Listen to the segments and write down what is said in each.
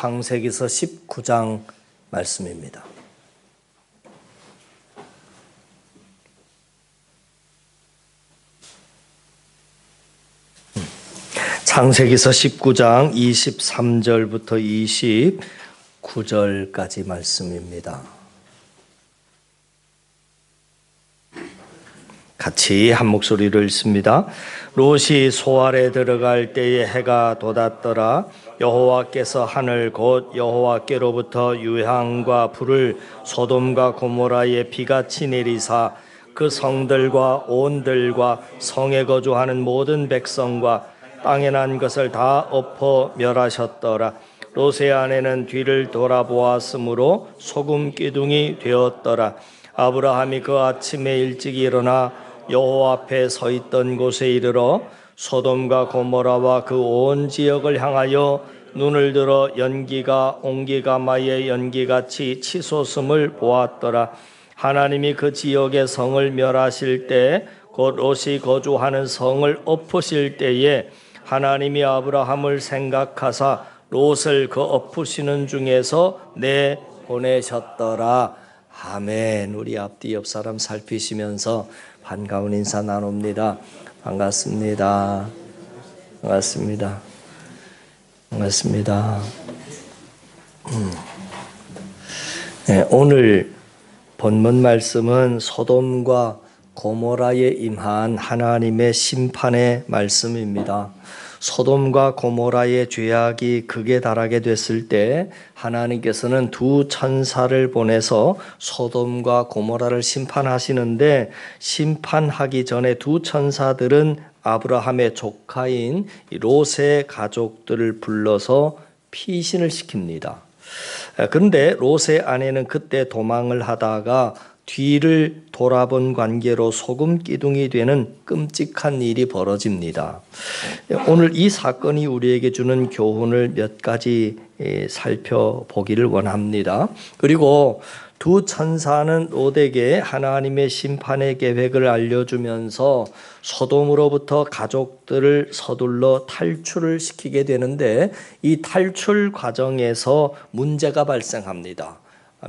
창세기서 19장 말씀입니다. 창세기서 19장 23절부터 29절까지 말씀입니다. 같이 한 목소리로 읽습니다. 롯이 소알에 들어갈 때에 해가 돋았더라. 여호와께서 하늘 곧 여호와께로부터 유향과 불을 소돔과 고모라에 비같이 내리사 그 성들과 온들과 성에 거주하는 모든 백성과 땅에 난 것을 다 엎어 멸하셨더라. 롯의 아내는 뒤를 돌아보았으므로 소금 기둥이 되었더라. 아브라함이 그 아침에 일찍 일어나 여호와 앞에 서 있던 곳에 이르러 소돔과 고모라와 그 온 지역을 향하여 눈을 들어 연기가 옹기가마의 연기같이 치솟음을 보았더라. 하나님이 그 지역의 성을 멸하실 때 곧 롯이 거주하는 성을 엎으실 때에 하나님이 아브라함을 생각하사 롯을 그 엎으시는 중에서 내보내셨더라. 아멘. 우리 앞뒤 옆 사람 살피시면서 반가운 인사 나눕니다. 반갑습니다. 반갑습니다. 반갑습니다. 네, 오늘 본문 말씀은 소돔과 고모라에 임한 하나님의 심판의 말씀입니다. 소돔과 고모라의 죄악이 극에 달하게 됐을 때 하나님께서는 두 천사를 보내서 소돔과 고모라를 심판하시는데, 심판하기 전에 두 천사들은 아브라함의 조카인 롯의 가족들을 불러서 피신을 시킵니다. 그런데 롯의 아내는 그때 도망을 하다가 뒤를 돌아본 관계로 소금 기둥이 되는 끔찍한 일이 벌어집니다. 오늘 이 사건이 우리에게 주는 교훈을 몇 가지 살펴보기를 원합니다. 그리고 두 천사는 롯에게 하나님의 심판의 계획을 알려주면서 소돔으로부터 가족들을 서둘러 탈출을 시키게 되는데, 이 탈출 과정에서 문제가 발생합니다.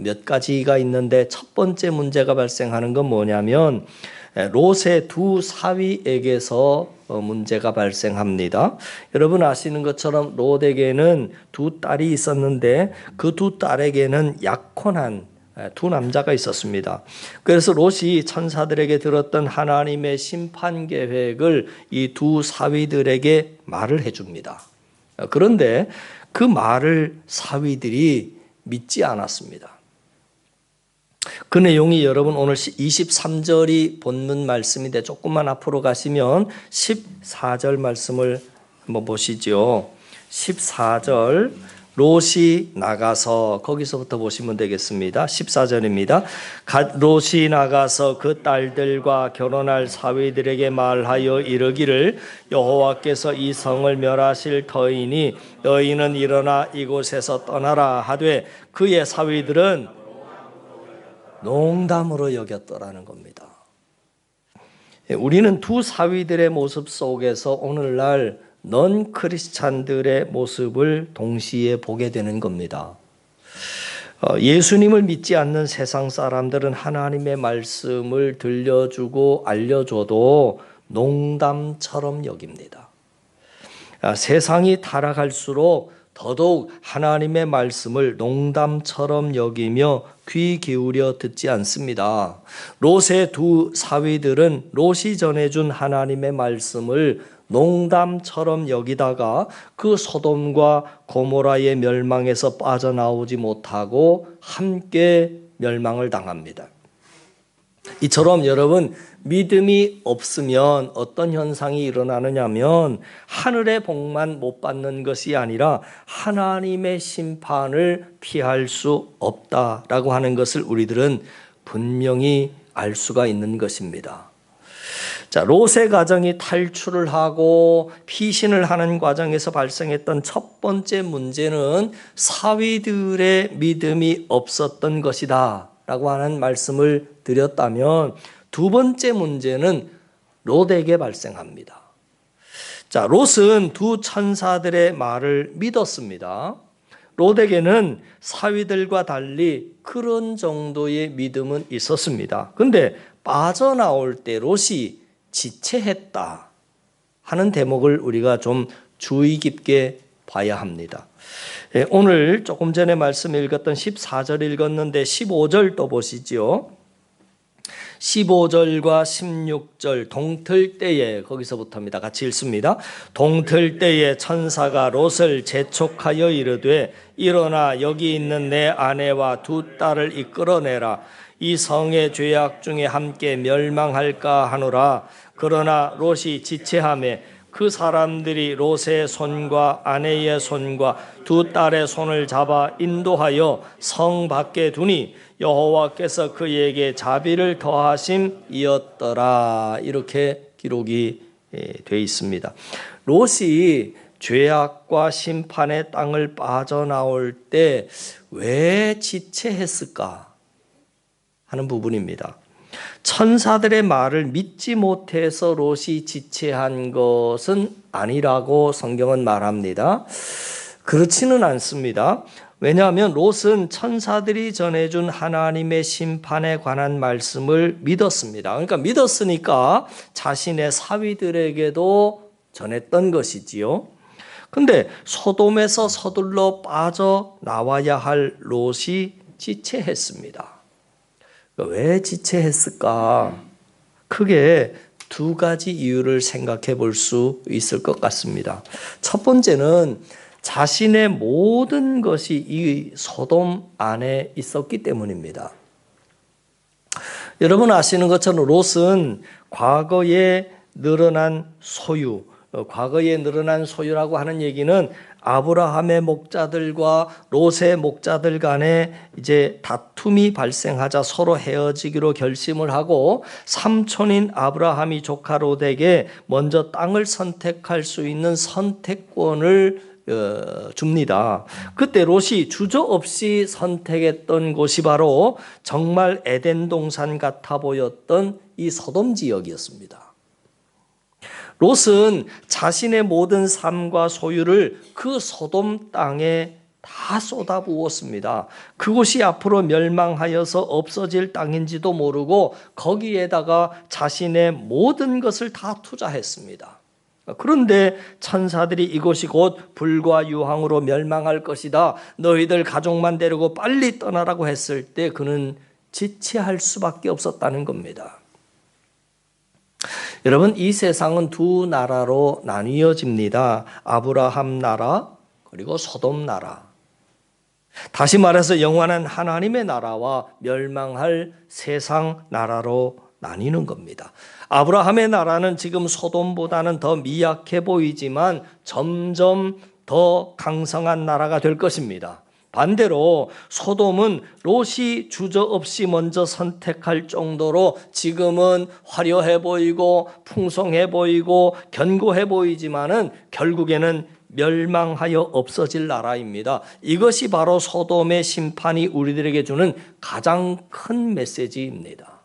몇 가지가 있는데 첫 번째 문제가 발생하는 건 뭐냐면 롯의 두 사위에게서 문제가 발생합니다. 여러분 아시는 것처럼 롯에게는 두 딸이 있었는데 그 두 딸에게는 약혼한 두 남자가 있었습니다. 그래서 롯이 천사들에게 들었던 하나님의 심판 계획을 이 두 사위들에게 말을 해줍니다. 그런데 그 말을 사위들이 믿지 않았습니다. 그 내용이 여러분 오늘 23절이 본문 말씀인데 조금만 앞으로 가시면 14절 말씀을 한번 보시죠. 14절 롯이 나가서, 거기서부터 보시면 되겠습니다. 14절입니다. 롯이 나가서 그 딸들과 결혼할 사위들에게 말하여 이르기를 여호와께서 이 성을 멸하실 터이니 너희는 일어나 이곳에서 떠나라 하되 그의 사위들은 농담으로 여겼더라는 겁니다. 우리는 두 사위들의 모습 속에서 오늘날 넌 크리스찬들의 모습을 동시에 보게 되는 겁니다. 예수님을 믿지 않는 세상 사람들은 하나님의 말씀을 들려주고 알려줘도 농담처럼 여깁니다. 세상이 타락할수록 더더욱 하나님의 말씀을 농담처럼 여기며 귀 기울여 듣지 않습니다. 롯의 두 사위들은 롯이 전해준 하나님의 말씀을 농담처럼 여기다가 그 소돔과 고모라의 멸망에서 빠져나오지 못하고 함께 멸망을 당합니다. 이처럼 여러분, 믿음이 없으면 어떤 현상이 일어나느냐면 하늘의 복만 못 받는 것이 아니라 하나님의 심판을 피할 수 없다라고 하는 것을 우리들은 분명히 알 수가 있는 것입니다. 자, 롯의 가정이 탈출을 하고 피신을 하는 과정에서 발생했던 첫 번째 문제는 사위들의 믿음이 없었던 것이다 라고 하는 말씀을 드렸다면, 두 번째 문제는 롯에게 발생합니다. 자, 롯은 두 천사들의 말을 믿었습니다. 롯에게는 사위들과 달리 그런 정도의 믿음은 있었습니다. 그런데 빠져나올 때 롯이 지체했다 하는 대목을 우리가 좀 주의 깊게 봐야 합니다. 오늘 조금 전에 말씀 읽었던 14절 읽었는데 15절 또 보시죠. 15절과 16절 동틀 때에, 거기서부터입니다. 같이 읽습니다. 동틀 때에 천사가 롯을 재촉하여 이르되 일어나 여기 있는 내 아내와 두 딸을 이끌어내라. 이 성의 죄악 중에 함께 멸망할까 하노라. 그러나 롯이 지체하며 그 사람들이 롯의 손과 아내의 손과 두 딸의 손을 잡아 인도하여 성 밖에 두니 여호와께서 그에게 자비를 더하심이었더라. 이렇게 기록이 되어 있습니다. 롯이 죄악과 심판의 땅을 빠져나올 때 왜 지체했을까 하는 부분입니다. 천사들의 말을 믿지 못해서 롯이 지체한 것은 아니라고 성경은 말합니다. 그렇지는 않습니다. 왜냐하면 롯은 천사들이 전해준 하나님의 심판에 관한 말씀을 믿었습니다. 그러니까 믿었으니까 자신의 사위들에게도 전했던 것이지요. 그런데 소돔에서 서둘러 빠져나와야 할 롯이 지체했습니다. 왜 지체했을까? 크게 두 가지 이유를 생각해 볼 수 있을 것 같습니다. 첫 번째는 자신의 모든 것이 이 소돔 안에 있었기 때문입니다. 여러분 아시는 것처럼 롯은 과거에 늘어난 소유라고 하는 얘기는 아브라함의 목자들과 롯의 목자들 간에 이제 다툼이 발생하자 서로 헤어지기로 결심을 하고 삼촌인 아브라함이 조카 롯에게 먼저 땅을 선택할 수 있는 선택권을 줍니다. 그때 롯이 주저없이 선택했던 곳이 바로 정말 에덴 동산 같아 보였던 이 소돔 지역이었습니다. 롯은 자신의 모든 삶과 소유를 그 소돔 땅에 다 쏟아부었습니다. 그곳이 앞으로 멸망하여서 없어질 땅인지도 모르고 거기에다가 자신의 모든 것을 다 투자했습니다. 그런데 천사들이 이곳이 곧 불과 유황으로 멸망할 것이다. 너희들 가족만 데리고 빨리 떠나라고 했을 때 그는 지체할 수밖에 없었다는 겁니다. 여러분, 이 세상은 두 나라로 나뉘어집니다. 아브라함 나라 그리고 소돔 나라. 다시 말해서 영원한 하나님의 나라와 멸망할 세상 나라로 나뉘는 겁니다. 아브라함의 나라는 지금 소돔보다는 더 미약해 보이지만 점점 더 강성한 나라가 될 것입니다. 반대로 소돔은 롯이 주저없이 먼저 선택할 정도로 지금은 화려해 보이고 풍성해 보이고 견고해 보이지만은 결국에는 멸망하여 없어질 나라입니다. 이것이 바로 소돔의 심판이 우리들에게 주는 가장 큰 메시지입니다.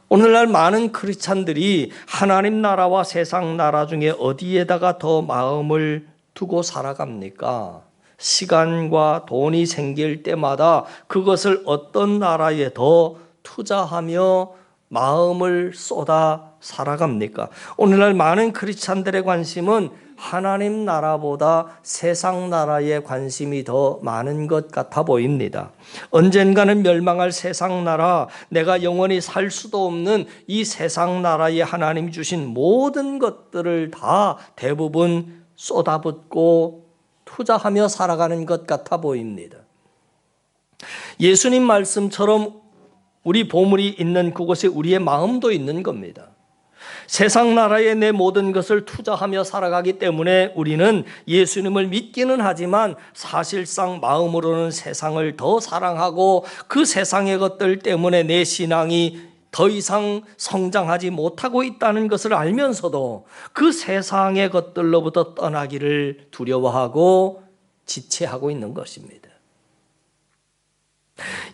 오늘날 많은 크리스찬들이 하나님 나라와 세상 나라 중에 어디에다가 더 마음을 두고 살아갑니까? 시간과 돈이 생길 때마다 그것을 어떤 나라에 더 투자하며 마음을 쏟아 살아갑니까? 오늘날 많은 크리스찬들의 관심은 하나님 나라보다 세상 나라에 관심이 더 많은 것 같아 보입니다. 언젠가는 멸망할 세상 나라, 내가 영원히 살 수도 없는 이 세상 나라에 하나님 주신 모든 것들을 다 대부분 쏟아붓고 투자하며 살아가는 것 같아 보입니다. 예수님 말씀처럼 우리 보물이 있는 그곳에 우리의 마음도 있는 겁니다. 세상 나라에 내 모든 것을 투자하며 살아가기 때문에 우리는 예수님을 믿기는 하지만 사실상 마음으로는 세상을 더 사랑하고 그 세상의 것들 때문에 내 신앙이 더 이상 성장하지 못하고 있다는 것을 알면서도 그 세상의 것들로부터 떠나기를 두려워하고 지체하고 있는 것입니다.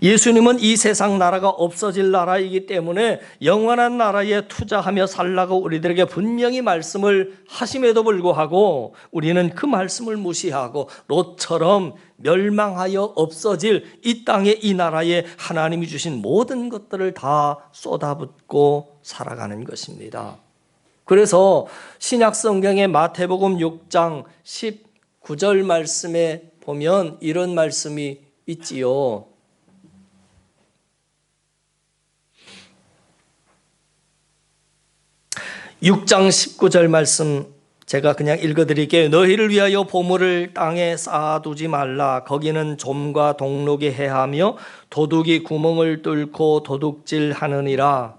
예수님은 이 세상 나라가 없어질 나라이기 때문에 영원한 나라에 투자하며 살라고 우리들에게 분명히 말씀을 하심에도 불구하고 우리는 그 말씀을 무시하고 롯처럼 멸망하여 없어질 이 땅에 이 나라에 하나님이 주신 모든 것들을 다 쏟아붓고 살아가는 것입니다. 그래서 신약 성경의 마태복음 6장 19절 말씀에 보면 이런 말씀이 있지요. 6장 19절 말씀 제가 그냥 읽어드릴게요. 너희를 위하여 보물을 땅에 쌓아두지 말라. 거기는 좀과 동록이 해하며 도둑이 구멍을 뚫고 도둑질하느니라.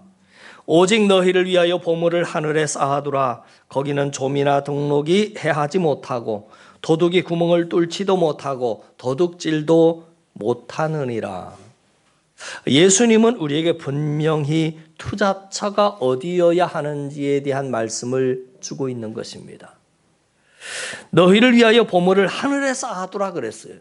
오직 너희를 위하여 보물을 하늘에 쌓아두라. 거기는 좀이나 동록이 해하지 못하고 도둑이 구멍을 뚫지도 못하고 도둑질도 못하느니라. 예수님은 우리에게 분명히 투자처가 어디여야 하는지에 대한 말씀을 주고 있는 것입니다. 너희를 위하여 보물을 하늘에 쌓아두라 그랬어요.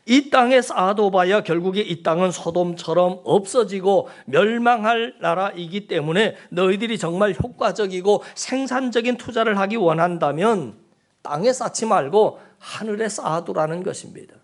이 땅에 쌓아둬봐야 결국에 이 땅은 소돔처럼 없어지고 멸망할 나라이기 때문에 너희들이 정말 효과적이고 생산적인 투자를 하기 원한다면 땅에 쌓지 말고 하늘에 쌓아두라는 것입니다.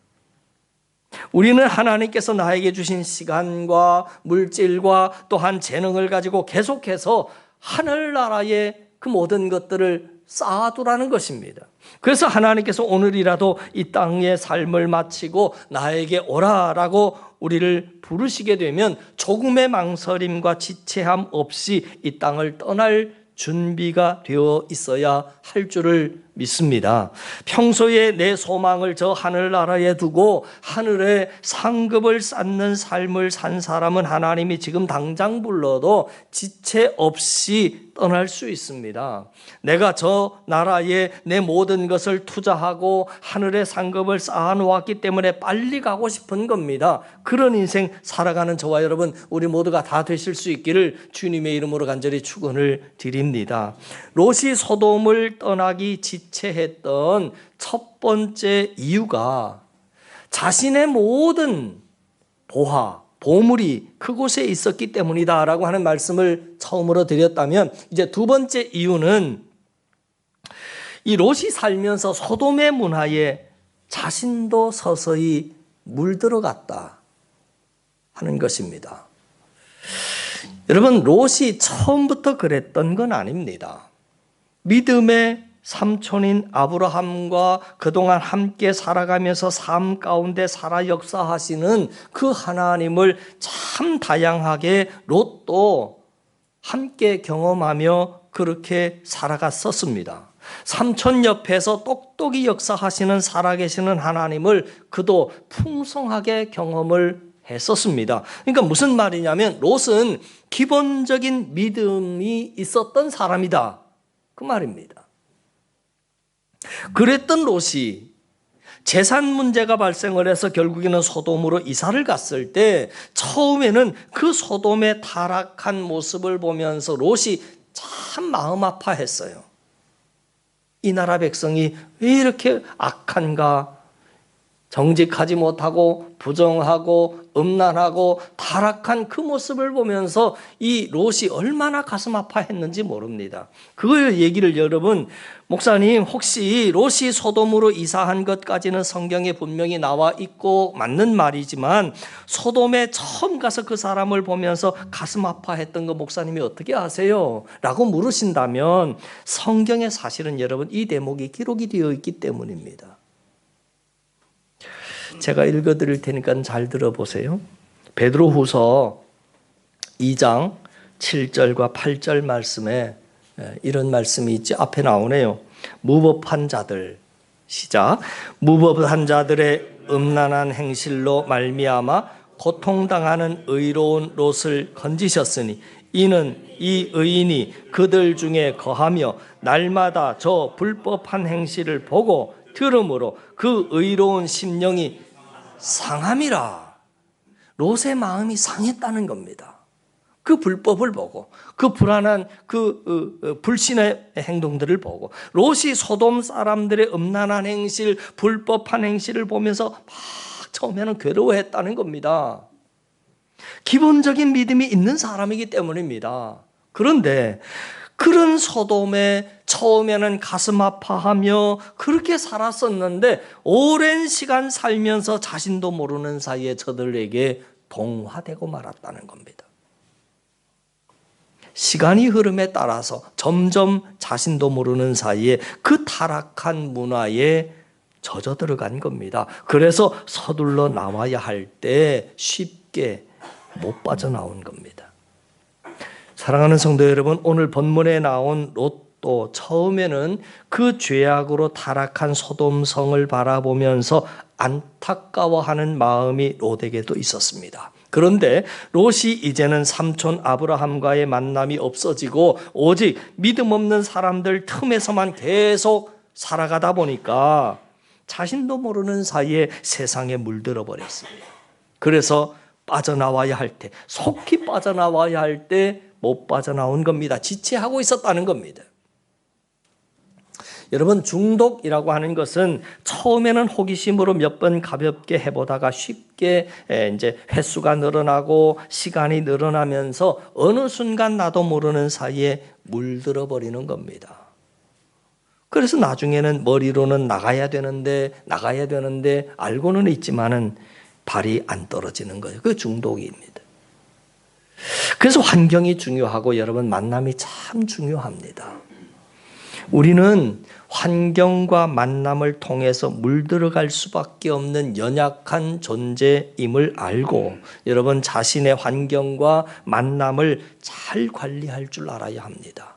우리는 하나님께서 나에게 주신 시간과 물질과 또한 재능을 가지고 계속해서 하늘나라에 그 모든 것들을 쌓아두라는 것입니다. 그래서 하나님께서 오늘이라도 이 땅의 삶을 마치고 나에게 오라라고 우리를 부르시게 되면 조금의 망설임과 지체함 없이 이 땅을 떠날 준비가 되어 있어야 할 줄을 믿습니다. 평소에 내 소망을 저 하늘나라에 두고 하늘에 상급을 쌓는 삶을 산 사람은 하나님이 지금 당장 불러도 지체 없이 떠날 수 있습니다. 내가 저 나라에 내 모든 것을 투자하고 하늘의 상급을 쌓아놓았기 때문에 빨리 가고 싶은 겁니다. 그런 인생 살아가는 저와 여러분 우리 모두가 다 되실 수 있기를 주님의 이름으로 간절히 축원을 드립니다. 롯이 소돔을 떠나기 지체했던 첫 번째 이유가 자신의 모든 보물이 그곳에 있었기 때문이다라고 하는 말씀을 처음으로 드렸다면, 이제 두 번째 이유는 이 롯이 살면서 소돔의 문화에 자신도 서서히 물들어갔다 하는 것입니다. 여러분, 롯이 처음부터 그랬던 건 아닙니다. 믿음의 삼촌인 아브라함과 그동안 함께 살아가면서 삶 가운데 살아 역사하시는 그 하나님을 참 다양하게 롯도 함께 경험하며 그렇게 살아갔었습니다. 삼촌 옆에서 똑똑히 역사하시는 살아계시는 하나님을 그도 풍성하게 경험을 했었습니다. 그러니까 무슨 말이냐면 롯은 기본적인 믿음이 있었던 사람이다 그 말입니다. 그랬던 롯이 재산 문제가 발생을 해서 결국에는 소돔으로 이사를 갔을 때 처음에는 그 소돔의 타락한 모습을 보면서 롯이 참 마음 아파했어요. 이 나라 백성이 왜 이렇게 악한가? 정직하지 못하고 부정하고 음란하고 타락한 그 모습을 보면서 이 롯이 얼마나 가슴 아파했는지 모릅니다. 그 얘기를 여러분, 목사님 혹시 롯이 소돔으로 이사한 것까지는 성경에 분명히 나와 있고 맞는 말이지만 소돔에 처음 가서 그 사람을 보면서 가슴 아파했던 거 목사님이 어떻게 아세요? 라고 물으신다면 성경에 사실은 여러분 이 대목이 기록이 되어 있기 때문입니다. 제가 읽어드릴 테니까 잘 들어보세요. 베드로후서 2장 7절과 8절 말씀에 이런 말씀이 있지. 앞에 나오네요. 무법한 자들, 시작. 무법한 자들의 음란한 행실로 말미암아 고통당하는 의로운 롯을 건지셨으니 이는 이 의인이 그들 중에 거하며 날마다 저 불법한 행실을 보고 들음으로 그 의로운 심령이 상함이라. 롯의 마음이 상했다는 겁니다. 그 불법을 보고 그 불안한 그 불신의 행동들을 보고 롯이 소돔 사람들의 음란한 행실, 불법한 행실을 보면서 막 처음에는 괴로워했다는 겁니다. 기본적인 믿음이 있는 사람이기 때문입니다. 그런데 그런 소돔에 처음에는 가슴 아파하며 그렇게 살았었는데 오랜 시간 살면서 자신도 모르는 사이에 저들에게 동화되고 말았다는 겁니다. 시간이 흐름에 따라서 점점 자신도 모르는 사이에 그 타락한 문화에 젖어 들어간 겁니다. 그래서 서둘러 나와야 할 때 쉽게 못 빠져나온 겁니다. 사랑하는 성도 여러분, 오늘 본문에 나온 롯도 처음에는 그 죄악으로 타락한 소돔성을 바라보면서 안타까워하는 마음이 롯에게도 있었습니다. 그런데 롯이 이제는 삼촌 아브라함과의 만남이 없어지고 오직 믿음 없는 사람들 틈에서만 계속 살아가다 보니까 자신도 모르는 사이에 세상에 물들어 버렸습니다. 그래서 빠져나와야 할 때, 속히 빠져나와야 할 때 못 빠져나온 겁니다. 지체하고 있었다는 겁니다. 여러분, 중독이라고 하는 것은 처음에는 호기심으로 몇 번 가볍게 해보다가 쉽게 이제 횟수가 늘어나고 시간이 늘어나면서 어느 순간 나도 모르는 사이에 물들어 버리는 겁니다. 그래서 나중에는 머리로는 나가야 되는데 알고는 있지만은 발이 안 떨어지는 거예요. 그게 중독입니다. 그래서 환경이 중요하고 여러분, 만남이 참 중요합니다. 우리는 환경과 만남을 통해서 물들어갈 수밖에 없는 연약한 존재임을 알고 여러분, 자신의 환경과 만남을 잘 관리할 줄 알아야 합니다.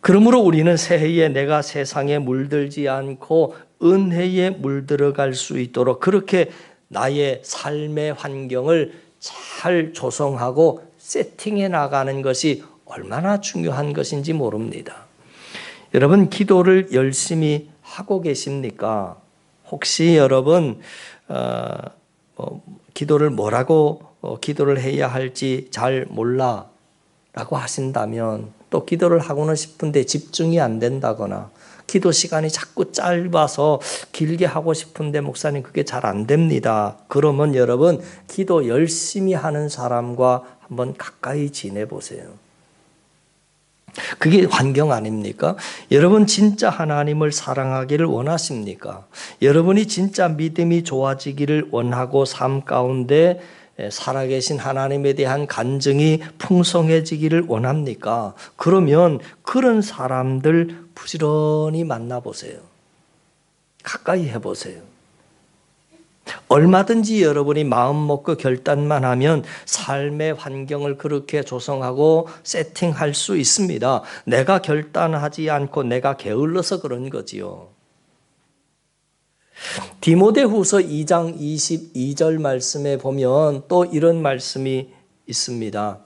그러므로 우리는 새해에 내가 세상에 물들지 않고 은혜에 물들어갈 수 있도록 그렇게 나의 삶의 환경을 잘 조성하고 세팅해 나가는 것이 얼마나 중요한 것인지 모릅니다. 여러분, 기도를 열심히 하고 계십니까? 혹시 여러분 기도를 뭐라고 기도를 해야 할지 잘 몰라 라고 하신다면, 또 기도를 하고는 싶은데 집중이 안 된다거나 기도 시간이 자꾸 짧아서 길게 하고 싶은데 목사님 그게 잘 안 됩니다. 그러면 여러분, 기도 열심히 하는 사람과 한번 가까이 지내보세요. 그게 환경 아닙니까? 여러분, 진짜 하나님을 사랑하기를 원하십니까? 여러분이 진짜 믿음이 좋아지기를 원하고 삶 가운데 살아계신 하나님에 대한 간증이 풍성해지기를 원합니까? 그러면 그런 사람들 부지런히 만나보세요. 가까이 해보세요. 얼마든지 여러분이 마음 먹고 결단만 하면 삶의 환경을 그렇게 조성하고 세팅할 수 있습니다. 내가 결단하지 않고 내가 게을러서 그런 거지요. 디모데후서 2장 22절 말씀에 보면 또 이런 말씀이 있습니다.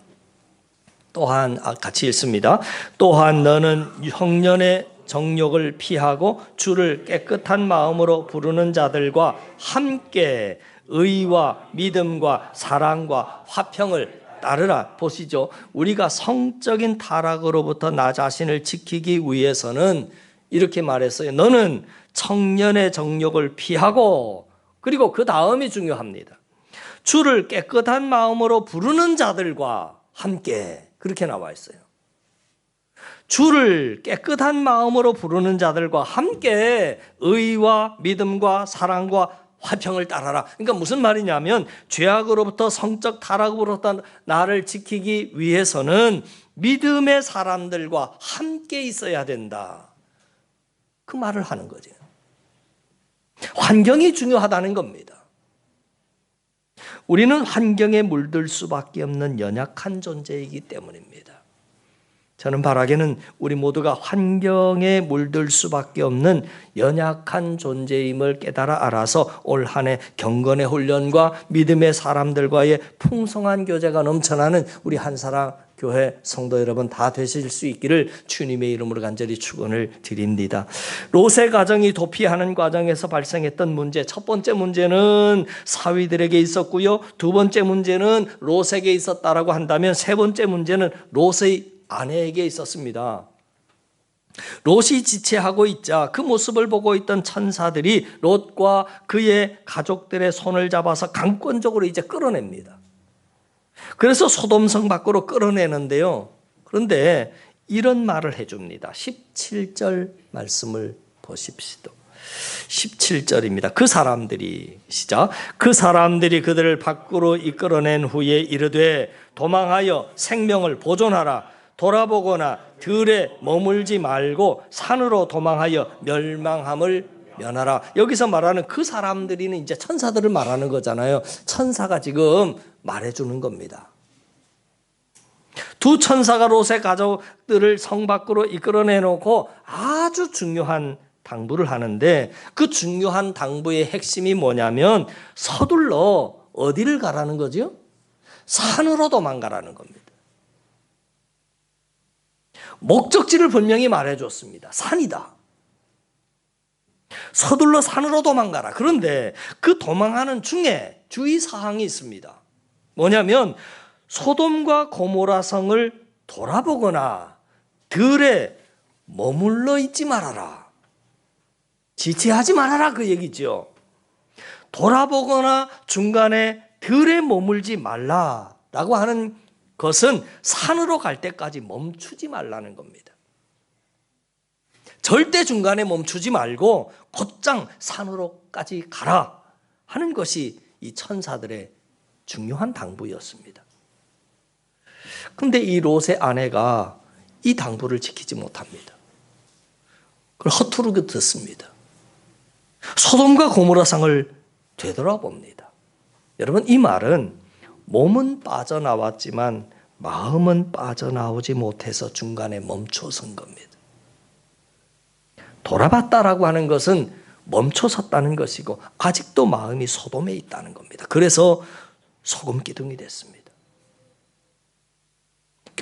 또한 같이 읽습니다. 또한 너는 형년의 정욕을 피하고 주를 깨끗한 마음으로 부르는 자들과 함께 의와 믿음과 사랑과 화평을 따르라. 보시죠. 우리가 성적인 타락으로부터 나 자신을 지키기 위해서는 이렇게 말했어요. 너는 청년의 정욕을 피하고, 그리고 그 다음이 중요합니다. 주를 깨끗한 마음으로 부르는 자들과 함께, 그렇게 나와 있어요. 주를 깨끗한 마음으로 부르는 자들과 함께 의와 믿음과 사랑과 화평을 따라라. 그러니까 무슨 말이냐면, 죄악으로부터 성적 타락으로부터 나를 지키기 위해서는 믿음의 사람들과 함께 있어야 된다. 그 말을 하는 거죠. 환경이 중요하다는 겁니다. 우리는 환경에 물들 수밖에 없는 연약한 존재이기 때문입니다. 저는 바라기는 우리 모두가 환경에 물들 수밖에 없는 연약한 존재임을 깨달아 알아서 올 한 해 경건의 훈련과 믿음의 사람들과의 풍성한 교제가 넘쳐나는 우리 한사랑 교회 성도 여러분 다 되실 수 있기를 주님의 이름으로 간절히 축원을 드립니다. 롯의 가정이 도피하는 과정에서 발생했던 문제, 첫 번째 문제는 사위들에게 있었고요, 두 번째 문제는 롯에게 있었다라고 한다면 세 번째 문제는 롯의 아내에게 있었습니다. 롯이 지체하고 있자 그 모습을 보고 있던 천사들이 롯과 그의 가족들의 손을 잡아서 강권적으로 이제 끌어냅니다. 그래서 소돔성 밖으로 끌어내는데요. 그런데 이런 말을 해줍니다. 17절 말씀을 보십시오. 17절입니다. 그 사람들이 시작. 그 사람들이 그들을 밖으로 이끌어낸 후에 이르되 도망하여 생명을 보존하라. 돌아보거나 들에 머물지 말고 산으로 도망하여 멸망함을 면하라. 여기서 말하는 그 사람들이는 이제 천사들을 말하는 거잖아요. 천사가 지금 말해주는 겁니다. 두 천사가 롯의 가족들을 성 밖으로 이끌어내놓고 아주 중요한 당부를 하는데, 그 중요한 당부의 핵심이 뭐냐면 서둘러 어디를 가라는 거죠? 산으로 도망가라는 겁니다. 목적지를 분명히 말해줬습니다. 산이다. 서둘러 산으로 도망가라. 그런데 그 도망하는 중에 주의사항이 있습니다. 뭐냐면 소돔과 고모라 성을 돌아보거나 들에 머물러 있지 말아라. 지체하지 말아라, 그 얘기죠. 돌아보거나 중간에 들에 머물지 말라라고 하는 것은 산으로 갈 때까지 멈추지 말라는 겁니다. 절대 중간에 멈추지 말고 곧장 산으로까지 가라 하는 것이 이 천사들의 중요한 당부였습니다. 그런데 이 롯의 아내가 이 당부를 지키지 못합니다. 그걸 허투루 듣습니다. 소돔과 고모라 성을 되돌아봅니다. 여러분, 이 말은 몸은 빠져나왔지만 마음은 빠져나오지 못해서 중간에 멈춰선 겁니다. 돌아봤다라고 하는 것은 멈춰섰다는 것이고 아직도 마음이 소돔에 있다는 겁니다. 그래서 소금 기둥이 됐습니다.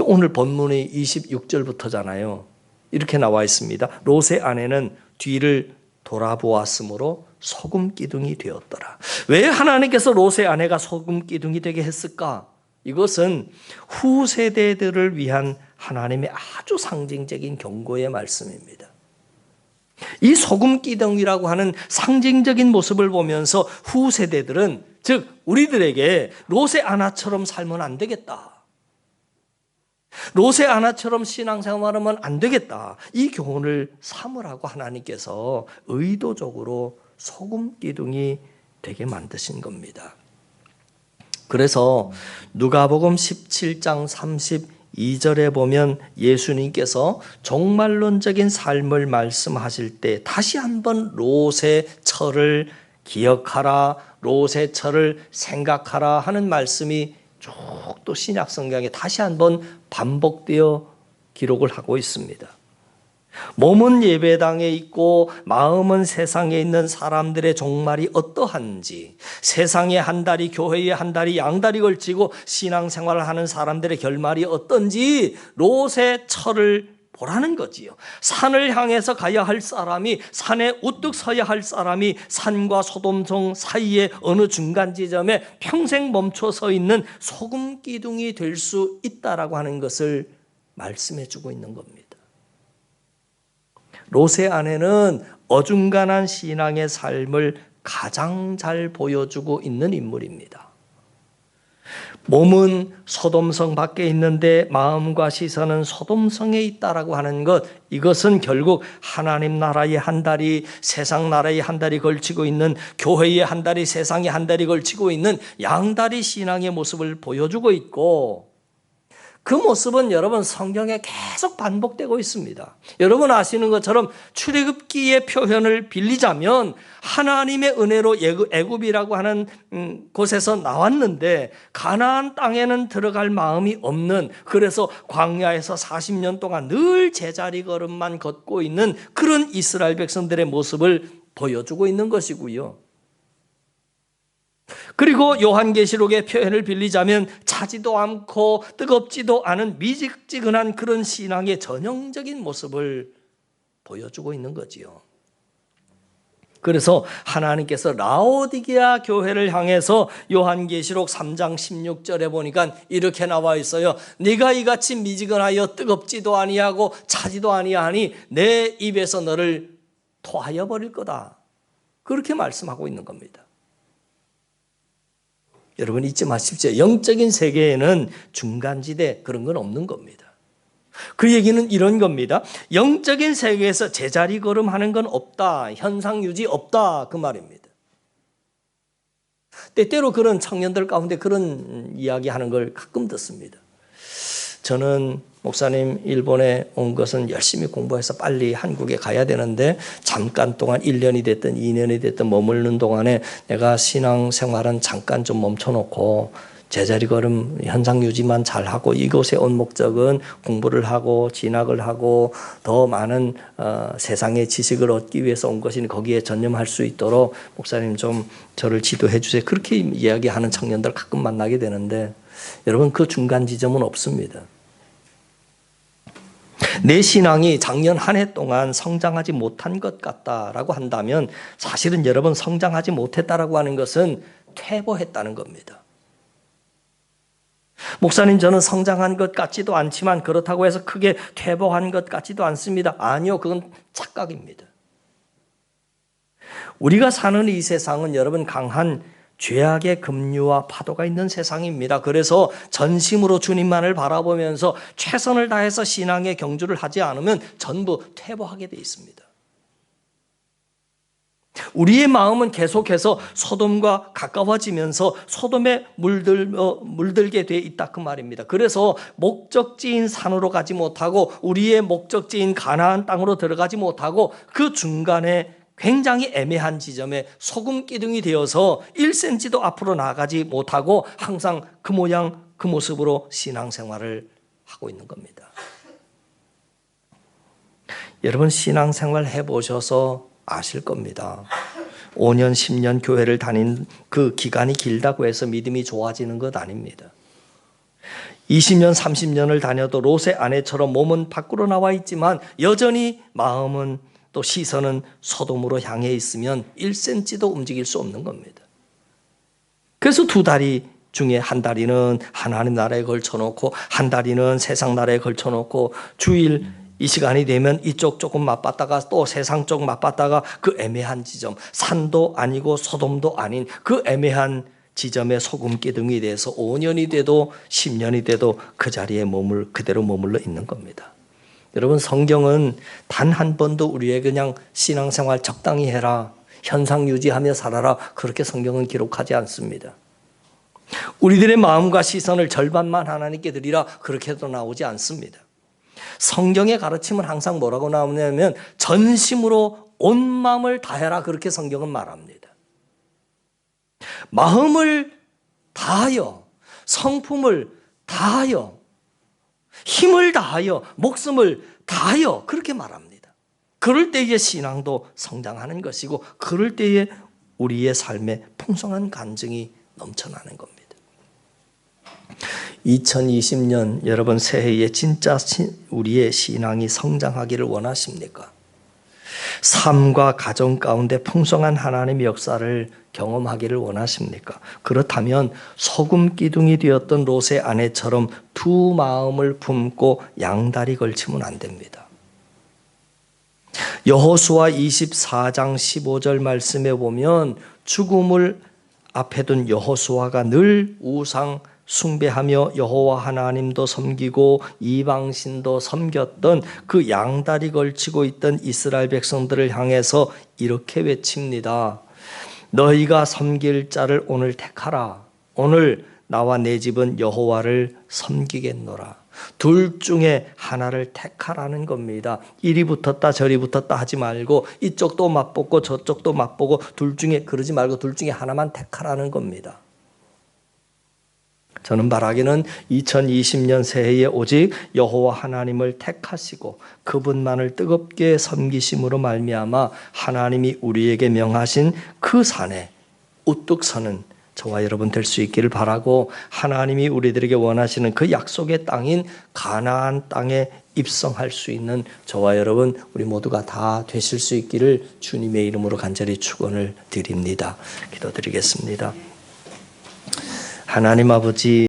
오늘 본문의 26절부터잖아요. 이렇게 나와 있습니다. 롯의 아내는 뒤를 돌아보았으므로 소금 기둥이 되었더라. 왜 하나님께서 롯의 아내가 소금 기둥이 되게 했을까? 이것은 후세대들을 위한 하나님의 아주 상징적인 경고의 말씀입니다. 이 소금 기둥이라고 하는 상징적인 모습을 보면서 후세대들은, 즉 우리들에게 롯의 아내처럼 살면 안 되겠다. 롯의 아내처럼 신앙생활하면 안 되겠다. 이 교훈을 삼으라고 하나님께서 의도적으로 소금 기둥이 되게 만드신 겁니다. 그래서 누가복음 17장 32절에 보면 예수님께서 종말론적인 삶을 말씀하실 때 다시 한번 롯의 처를 기억하라, 롯의 처를 생각하라 하는 말씀이 쭉 또 신약 성경에 다시 한번 반복되어 기록을 하고 있습니다. 몸은 예배당에 있고 마음은 세상에 있는 사람들의 종말이 어떠한지, 세상에 한 다리, 교회에 한 다리, 양다리 걸치고 신앙생활을 하는 사람들의 결말이 어떤지 롯의 처를 보라는 거지요. 산을 향해서 가야 할 사람이, 산에 우뚝 서야 할 사람이 산과 소돔성 사이에 어느 중간 지점에 평생 멈춰 서 있는 소금 기둥이 될 수 있다라고 하는 것을 말씀해 주고 있는 겁니다. 롯의 아내는 어중간한 신앙의 삶을 가장 잘 보여주고 있는 인물입니다. 몸은 소돔성 밖에 있는데 마음과 시선은 소돔성에 있다라고 하는 것, 이것은 결국 하나님 나라의 한 다리, 세상 나라의 한 다리 걸치고 있는, 교회의 한 다리, 세상의 한 다리 걸치고 있는 양다리 신앙의 모습을 보여주고 있고, 그 모습은 여러분 성경에 계속 반복되고 있습니다. 여러분 아시는 것처럼 출애굽기의 표현을 빌리자면 하나님의 은혜로 애굽이라고 하는 곳에서 나왔는데 가나안 땅에는 들어갈 마음이 없는, 그래서 광야에서 40년 동안 늘 제자리 걸음만 걷고 있는 그런 이스라엘 백성들의 모습을 보여주고 있는 것이고요. 그리고 요한계시록의 표현을 빌리자면 차지도 않고 뜨겁지도 않은 미지근한 그런 신앙의 전형적인 모습을 보여주고 있는 거지요. 그래서 하나님께서 라오디게아 교회를 향해서 요한계시록 3장 16절에 보니까 이렇게 나와 있어요. 네가 이같이 미지근하여 뜨겁지도 아니하고 차지도 아니하니 내 입에서 너를 토하여 버릴 거다. 그렇게 말씀하고 있는 겁니다. 여러분 잊지 마십시오. 영적인 세계에는 중간지대 그런 건 없는 겁니다. 그 얘기는 이런 겁니다. 영적인 세계에서 제자리 걸음하는 건 없다. 현상 유지 없다. 그 말입니다. 때때로 그런 청년들 가운데 그런 이야기하는 걸 가끔 듣습니다. 저는 목사님 일본에 온 것은 열심히 공부해서 빨리 한국에 가야 되는데 잠깐 동안 1년이 됐든 2년이 됐든 머무르는 동안에 내가 신앙생활은 잠깐 좀 멈춰놓고 제자리 걸음 현상 유지만 잘하고 이곳에 온 목적은 공부를 하고 진학을 하고 더 많은 세상의 지식을 얻기 위해서 온 것이니 거기에 전념할 수 있도록 목사님 좀 저를 지도해 주세요. 그렇게 이야기하는 청년들 가끔 만나게 되는데 여러분 그 중간 지점은 없습니다. 내 신앙이 작년 한 해 동안 성장하지 못한 것 같다라고 한다면 사실은 여러분 성장하지 못했다라고 하는 것은 퇴보했다는 겁니다. 목사님 저는 성장한 것 같지도 않지만 그렇다고 해서 크게 퇴보한 것 같지도 않습니다. 아니요, 그건 착각입니다. 우리가 사는 이 세상은 여러분 강한 죄악의 급류와 파도가 있는 세상입니다. 그래서 전심으로 주님만을 바라보면서 최선을 다해서 신앙의 경주를 하지 않으면 전부 퇴보하게 돼 있습니다. 우리의 마음은 계속해서 소돔과 가까워지면서 소돔에 물들게 돼 있다 그 말입니다. 그래서 목적지인 산으로 가지 못하고 우리의 목적지인 가나안 땅으로 들어가지 못하고 그 중간에 굉장히 애매한 지점에 소금 기둥이 되어서 1cm도 앞으로 나아가지 못하고 항상 그 모양 그 모습으로 신앙생활을 하고 있는 겁니다. 여러분 신앙생활 해보셔서 아실 겁니다. 5년, 10년 교회를 다닌 그 기간이 길다고 해서 믿음이 좋아지는 것 아닙니다. 20년, 30년을 다녀도 롯의 아내처럼 몸은 밖으로 나와 있지만 여전히 마음은 또 시선은 소돔으로 향해 있으면 1cm도 움직일 수 없는 겁니다. 그래서 두 다리 중에 한 다리는 하나님 나라에 걸쳐놓고 한 다리는 세상 나라에 걸쳐놓고 주일 이 시간이 되면 이쪽 조금 맛봤다가 또 세상 쪽 맛봤다가 그 애매한 지점, 산도 아니고 소돔도 아닌 그 애매한 지점에 소금 기둥이 돼서 5년이 돼도 10년이 돼도 그 자리에 그대로 머물러 있는 겁니다. 여러분 성경은 단 한 번도 우리에게 그냥 신앙생활 적당히 해라, 현상 유지하며 살아라 그렇게 성경은 기록하지 않습니다. 우리들의 마음과 시선을 절반만 하나님께 드리라 그렇게도 나오지 않습니다. 성경의 가르침은 항상 뭐라고 나오냐면 전심으로 온 마음을 다해라 그렇게 성경은 말합니다. 마음을 다하여 성품을 다하여 힘을 다하여 목숨을 다하여 그렇게 말합니다. 그럴 때에 신앙도 성장하는 것이고 그럴 때에 우리의 삶에 풍성한 간증이 넘쳐나는 겁니다. 2020년 여러분 새해에 진짜 우리의 신앙이 성장하기를 원하십니까? 삶과 가정 가운데 풍성한 하나님의 역사를 경험하기를 원하십니까? 그렇다면 소금 기둥이 되었던 롯의 아내처럼 두 마음을 품고 양다리 걸치면 안 됩니다. 여호수아 24장 15절 말씀에 보면 죽음을 앞에 둔 여호수아가 늘 우상 숭배하며 여호와 하나님도 섬기고 이방신도 섬겼던 그 양다리 걸치고 있던 이스라엘 백성들을 향해서 이렇게 외칩니다. 너희가 섬길 자를 오늘 택하라. 오늘 나와 내 집은 여호와를 섬기겠노라. 둘 중에 하나를 택하라는 겁니다. 이리 붙었다 저리 붙었다 하지 말고 이쪽도 맛보고 저쪽도 맛보고 둘 중에 그러지 말고 둘 중에 하나만 택하라는 겁니다. 저는 바라기는 2020년 새해에 오직 여호와 하나님을 택하시고 그분만을 뜨겁게 섬기심으로 말미암아 하나님이 우리에게 명하신 그 산에 우뚝 서는 저와 여러분 될 수 있기를 바라고 하나님이 우리들에게 원하시는 그 약속의 땅인 가나안 땅에 입성할 수 있는 저와 여러분 우리 모두가 다 되실 수 있기를 주님의 이름으로 간절히 축원을 드립니다. 기도드리겠습니다. 하나님 아버지